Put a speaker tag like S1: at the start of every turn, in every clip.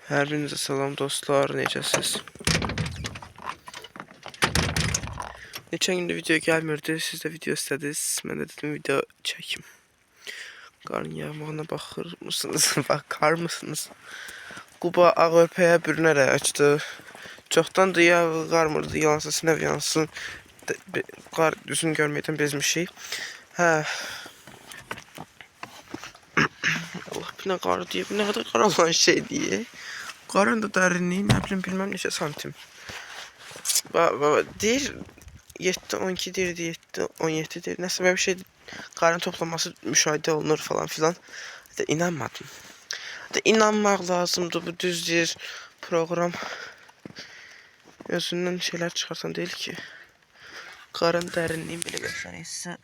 S1: Hər birinizə salam dostlar, necəsiz? Neçə gündür video gəlmirdi, siz də video istədiniz, mən də dedim video çəkim. Qarın yağmağına baxır mısınız? Bakar mısınız? Quba AWP-yə bürünərək açdı. Çoxdandır yağ qarmırdı, yalansa sinəv yansın. Qar düzün görməkdən bezmişik. Hə. Allah binə qarı deyib, nə qədər qar olan şey deyib. Qarın da dərinliyi, nə bilim, bilməm neçə santim. Deyir 7, 12 deyirdi, 7, 17 deyir. Nəsə belə bir şey, qarın toplaması müşahidə olunur falan filan. İnanmadım. İnanmaq lazımdır, bu düzdür. Proqram özündən şeylər çıxarsan deyil ki. Qarın dərinliyi belə göstərirsə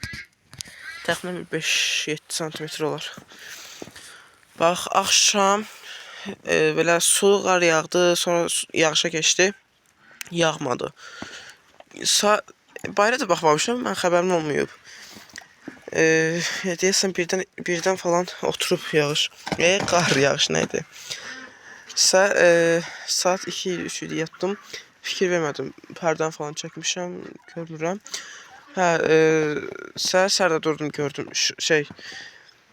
S1: təxminən 5-7 santimetr olar. Bax, axşam belə sulu qar yağdı, sonra yağışa keçdi. Yağmadı. Bayra da baxmamışam, mən xəbərim olmayıb. Deyəsən birdən falan oturub yağış. Qar yağış nə idi? Saat 2-3 idi yatdım. Fikir vermədim. Pərdən falan çəkmişəm, görmürəm. Səhər də durdum, gördüm.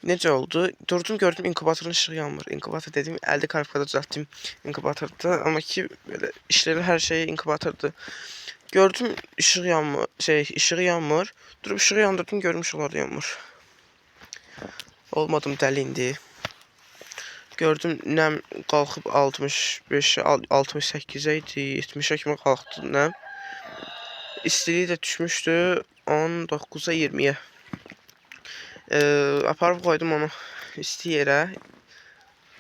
S1: Necə oldu? Durdum, gördüm inkubatorun işığı yanmır. İnkubator dedim, əldə karpkada düzəltdim inkubatorda. Amma ki, belə işləri hər şeyi inkubatorda. Gördüm işığı yanmır. Durub işığı yandırdım, gördüm işıqlar yanmır. Olmadım, dəli indi. Gördüm nəm qalxıb 65, 68-ə idi, 70-ə kimi qalxdı nəm. İstiliyi də düşmüşdü 19-a 20-yə. Aparıb qoydum onu isti yerə.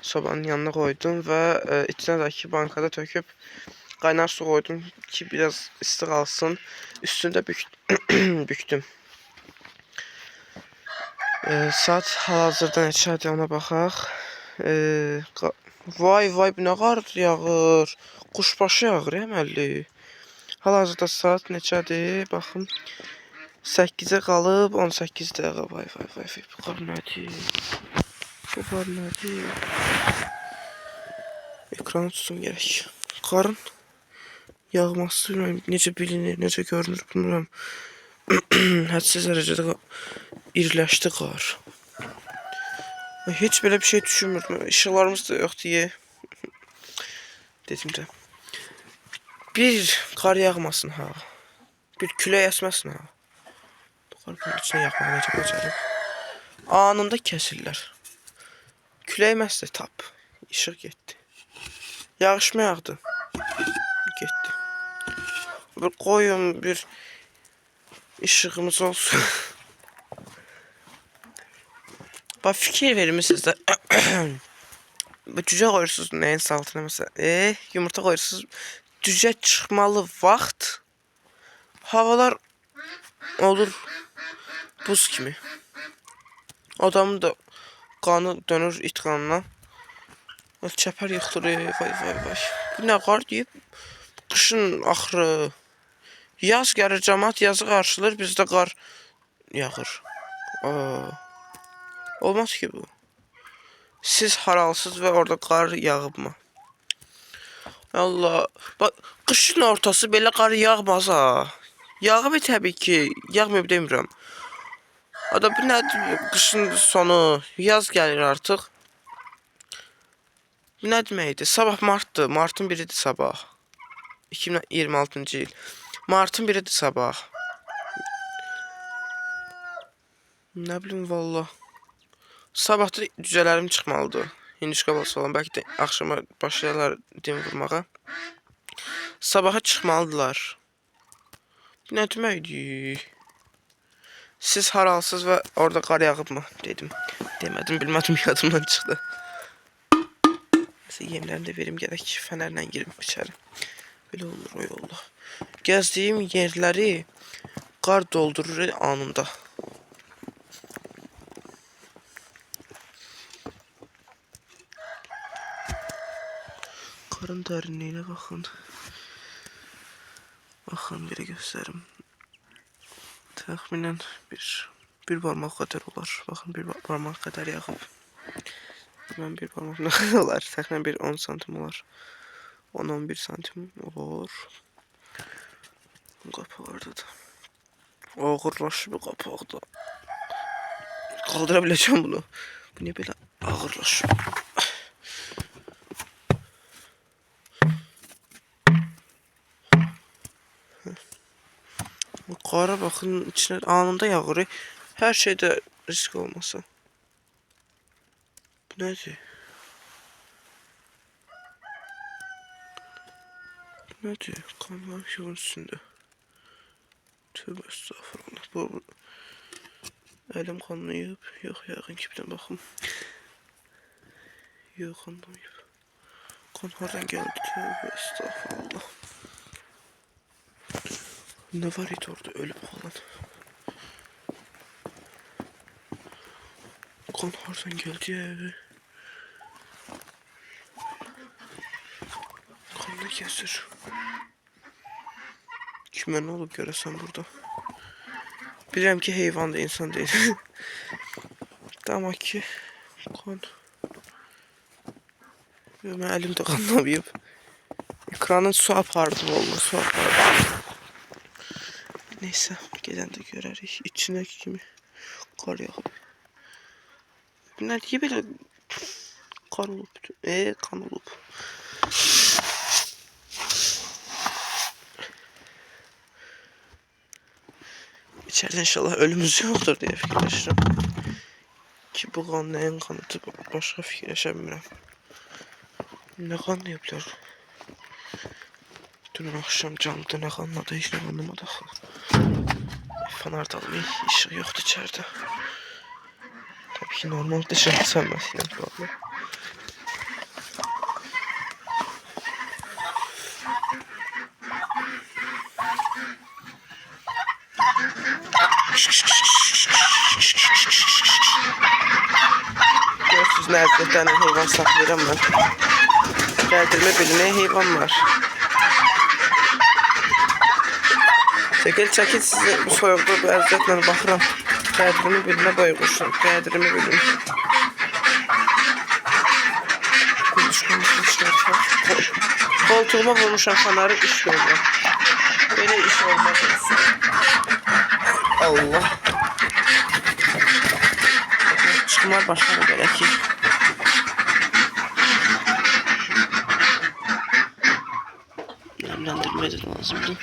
S1: Sobanın yanına qoydum və içinədəki bankada töküb qaynar su qoydum ki, biraz isti qalsın. Üstündə büktüm. Saat hal-hazırda neçədir, ona baxaq. Vay, bu nə qar yağır. Quşbaşı yağır, əməlli. Hal-hazırda saat neçədir, baxım. 8-ə qalıb 18 dəqiqə. Vay, bu qar nədir? Bu qar nədir? Ekranı tutsun gerək. Qarın yağması necə bilinir, necə görünür, bilmirəm. Hədsiz dərəcədə iriləşdi qar. Heç belə bir şey düşünmürdüm. İşıqlarımız da yoxdur. Dedim də. Bir qar yağmasın ha. Bir külək əsməsin ha. Qarın içine yaxmağa necə bacarıb. Anında kəsirlər. Külək məsələ tap. İşıq getdi. Yağış mı yağdı? Getdi. Bir qoyun, bir işığımız olsun. Bax, fikir vermişsiniz də. Cücə qoyursunuz nəyin altına məsələn. Yumurta qoyursunuz. Cücə çıxmalı vaxt. Havalar olur buz kimi. Adamın da qanı dönür it qanına. Çəpər yıxılır. Vay. Bu nə qar deyib. Qışın axırı. Yaz gəlir, cəmaət yazı qarşılayır. Bizdə qar yağır. Olmaz ki bu. Siz haralsız və orada qar yağıbmı? Allah. Bax, qışın ortası belə qar yağmaz ha. Yağıb təbii ki. Yağmayıb demirəm. Bu nədir? Qışın sonu. Yaz gəlir artıq. Bu nə deməkdir? Sabah martdır. Martın 1-idir sabah. 2026-cı il. Martın 1-idir sabah. Nə bilim valla. Sabah da cücələrim çıxmalıdır. Hindişka balası olan. Bəlkə də axşama başlayarlar dem vurmağa. Sabaha çıxmalıdırlar. Bu nə deməkdir? Siz haralsız və orada qar yağıbmı? Dedim. Demədim, bilmədim, yadımdan çıxdı. Mesela yemlərini də verim gerək. Fənərlə girim içəri. Belə olur o yolla. Gəzdiyim yerləri qar doldurur anında. Qarın dərinliyinə baxın. Baxın, belə göstərim. Təxminən bir barmaq qədər olar. Baxın, bir barmaq qədər yağıb. Təxminən bir parmaq nə qədər olar? Təxminən bir 10 santim olar. 10-11 santim olur. Qapağı da. Ağırlaşır bu qapaqda. Qaldıra biləcəm bunu. Bu niyə belə ağırlaşır? Qara baxın içine anında yağır. Her şeyde risk olmasa. Bu nedir? Bu nedir? Kanlar yolun üstünde. Tövbe estağfurullah. Bu elim kanlayıb. Yox yağın ki bir baxım. Yox kanlayıb. Kan hardan geldi? Tövbe estağfurullah. Ne var idi orada ölüp falan. Kan hardan geldi ya evi. Kanla kesir. Kime ne olup göresen burada. Bilirəm ki heyvan da insan değil. Ama ki kan. Mən əlim də qanlamayıb. Ekranın su apardı valla su apardı. Neyse gedəndə görərik. İçindəki kimi qar yağıb. Bunlar niyə belə qar olub? Kan olub. İçeride inşallah ölümümüz yoktur diye fikirləşirəm. Ki bu qan nəyin qanıdır? Başqa fikirləşə bilmirəm. Nə qanlayıblar? Dün akşam camda nə qanladı? Heç nə qanlamadı axı. Fanar da almayı işıq yoxdur içeride. Tabii ki normal dışarı sönməsiyle problem. Görürsünüz nəzdə tane heyvan saxlayıram mən. Gəldirmə bilməyə heyvan var. Çəkil sizi bu soyuqda bu əziyyətlə baxıram. Qədrimi bilinə bayquşum. Qədrimi bilin. Koltuğuma vurmuşam fanarı iş görürüm. Belə iş olmaz. Allah. Çıxımlar başladı belə ki. Nemlendirmeye de lazımdı.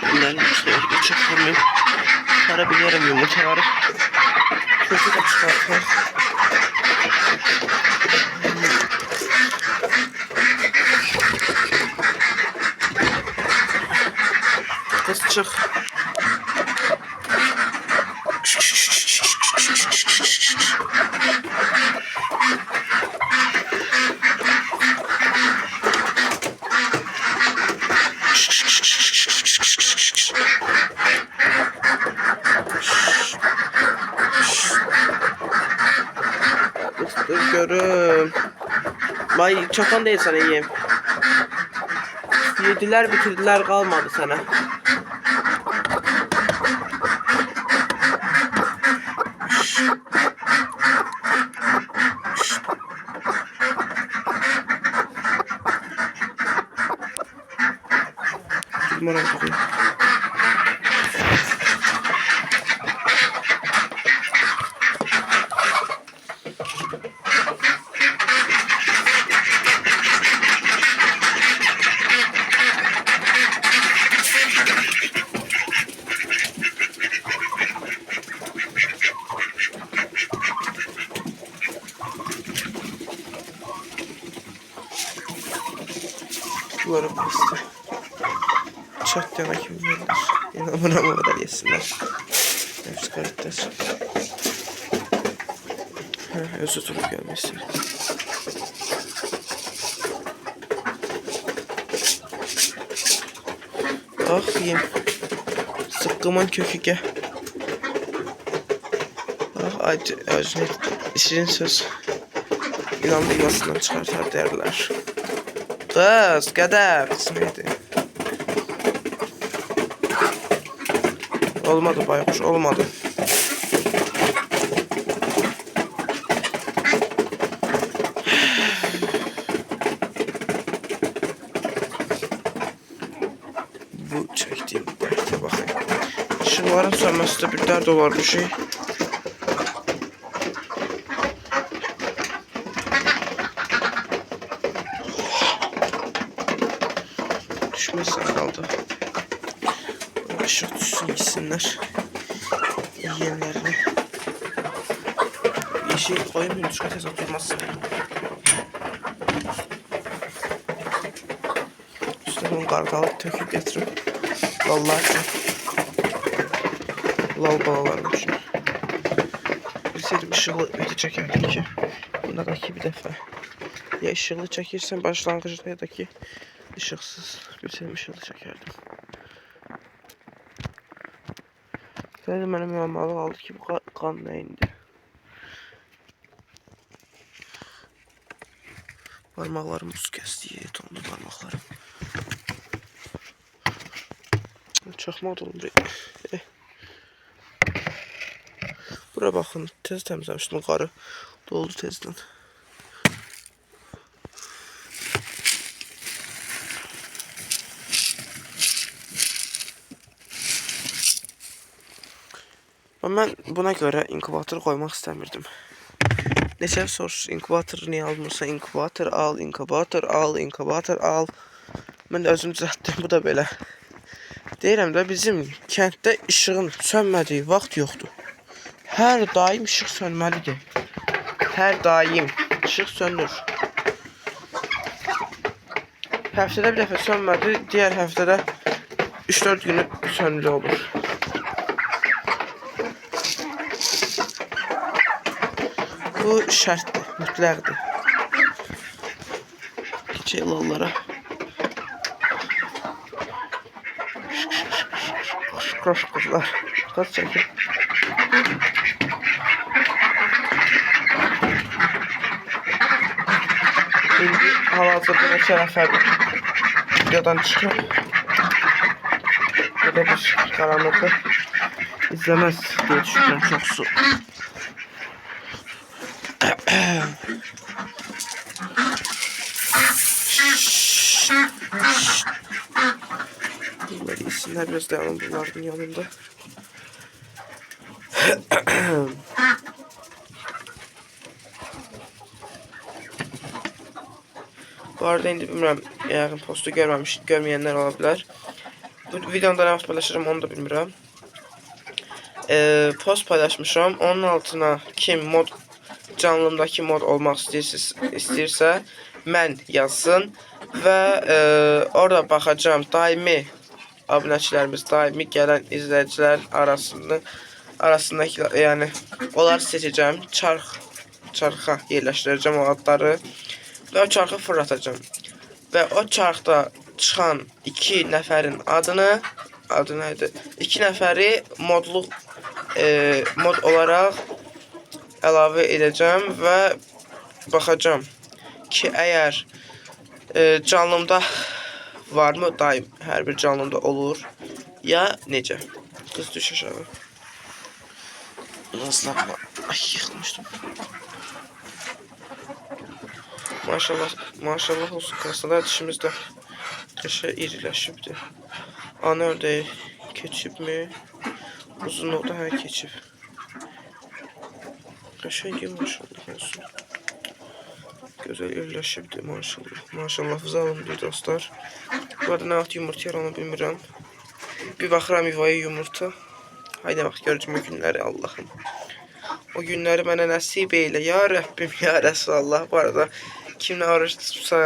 S1: Nemlendirmeye soğukta çok vurmayayım. Para biliyorum yumurtaları. Kötü de çıkartma. Kız çık. Görüm. Vay çokan değil sana yiyeyim. Yediler bitirdiler kalmadı sana. Moral tutuyor. Duvara bastı. Çat yana kim verirler. İnanmıram o kadar yesinler. Nefis karaktер. Özü durup gelmesi. Ah yiyeyim. Sıkkımın kökü gel. Ah acı şirin söz. İnandırmasından çıkartar derler. Kız, kadar. Neydi? Olmadı baykuş, olmadı. çəkdiyim bərkə baxayım. İşıqların sönməsi də bir dərd olar bu şey. Düşməsən qaldı. Işıq düşsün, gitsinlər. Yiyənlərini. Yeşil koyayım, yumuşka tez oturmazsın. Üstüne bunu qarqalıb töküb getirib. Lallar lal balalarını üçün. Bilseydim ışıqlı video çəkərdim ki. Bunda da ki bir dəfə. Ya ışıqlı çəkirsən başlanğıcda ya da ki ışıqsız. Bilseydim ışıqlı çəkərdim. Sadəcə mənə müəmmalı aldı ki bu qan nə indi. Parmaklarım buz kəsdi, tondu parmaklarım. Çaxmaq dolum buraya. Bura baxın, tez təmizləmişdim, qarı doldu tezdən. Mən buna görə inkubator qoymaq istəmirdim. Neçə soruş, inkubator niyə almırsan? İnkubator al, inkubator al, inkubator al. Mən də özüm düzəltdim, bu da belə. Deyirəm də bizim kənddə işığın sönmədiyi vaxt yoxdur. Hər daim işıq sönməlidir. Hər daim işıq sönür. Həftədə bir dəfə sönmədi, digər həftədə 3-4 günü sönülü olur. Bu şərtdir, mütləqdir. Keçək lallara. Qoş qızlar. Qaz çəkir. İndi hal-hazırda neçə nəfərdir videodan çıxır. Belə bir qaranlıqda izləməz deyə düşünürəm çoxsu. Bunları isimler biraz dayanın bunların yanında. Bu arada indi bilmirəm, yəqin postu görməyənlər ola bilər. Bu videomda nə vaxt paylaşırım onu da bilmirəm. Post paylaşmışam. Onun altına kim canlımdakı mod olmaq istəyirsə mən yazsın və orada baxacağım daimi abunəçilərimiz, daimi gələn izləyicilərin arasındakı, yəni onları seçəcəm, çarxa yerləşdirəcəm o adları və o çarxı fırlatacağım və o çarxda çıxan 2 nəfərin adı nədir? 2 nəfəri mod olaraq əlavə edəcəm və baxacağım ki, əgər canlımda varmı, daim hər bir canlımda olur ya necə. Qız düş aşağı. Nazlarla yıxılmışdım. Maşallah olsun, kasnalar dişimiz də qəşəng iriləşibdir. Ana ördəyi keçibmi? Uzunluqda hər keçib. Qəşəng maşallah olsun. Gözəl iriləşibdir maşallah. Maşallahınızı alın bir dostlar. Bu arada nə vaxt yumurta yer onu bilmirəm. Bir baxıram yuvaya yumurta. Haydi vaxt görəcəm o günləri Allahım. O günləri mənə nəsib eyle ya Rəbbim ya Rəsulallah. Bu arada kim nə oruç tutsa,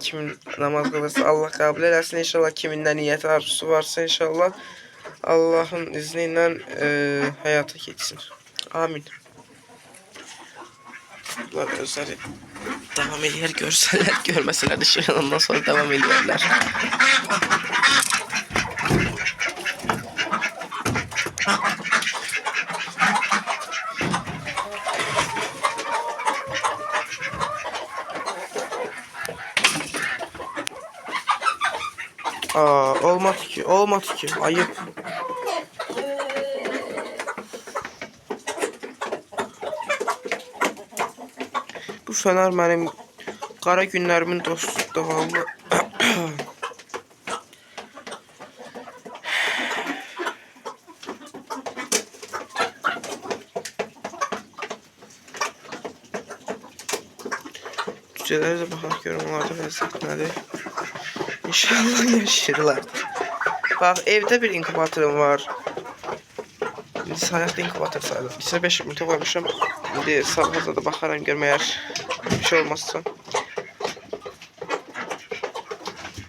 S1: kim namaz qılırsa Allah qəbul eləsin inşallah. Kimin nə niyyəti arzusu varsa inşallah Allahın izni ilə həyata keçsin. Amin. Bunlar özləri devam edir, görsələr, görməsələr də şey ondan sonra devam edirlər. Olmadı ki, ayıp. Bu fener benim qara günlərimin dostu, davamlı. cücələrə də baxaq görüm onlarda vəziyyət nədir. İnşallah yaşayırlar. Bax, evdə bir inkubatorum var. İndi sayaqda inkubator sayılır. İçinə 5 yumurta qoymuşam. İndi sabahda da baxaram görüm əgər bir şey olmazsa.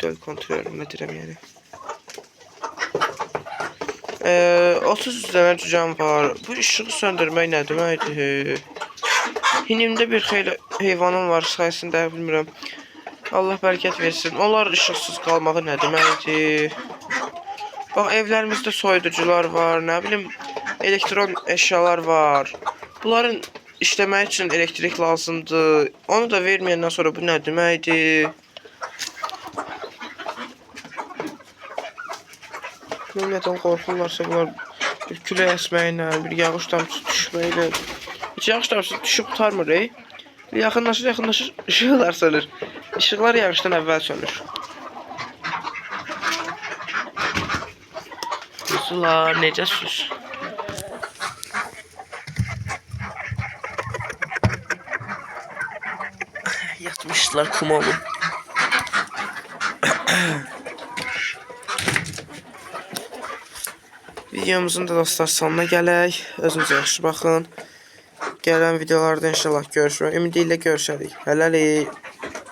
S1: Döl kontrolüm nə deyirəm yəni. 30 dənə cücəm var. Bu işığı söndürmək nə deməkdir? Hinimdə bir xeyli heyvanım var sayəsində bilmirəm. Allah bərəkət versin. Onlar işıqsız qalmağı nə deməkdir? Bax, evlərimizdə soyuducular var, nə bilim, elektron əşyalar var. Bunların işləmək üçün elektrik lazımdır. Onu da verməyəndən sonra bu nə deməkdir? Ümumiyyətlə qorxurlarsa bunlar bir külək əsməklə, bir yağış damcısı düşməklə. Heç yağış damcısı düşüb tutarmır, yaxınlaşır, işıqlar sönür. İşıqlar yağışdan əvvəl sönür. Sular necəsiz? Yatmışlar kumamı. Videomuzun da dostlar sonuna gələk. Özünüzə yaxşı baxın. Gələn videolarda inşallah görüşmək. Ümidi ilə görüşərik. Hələlik.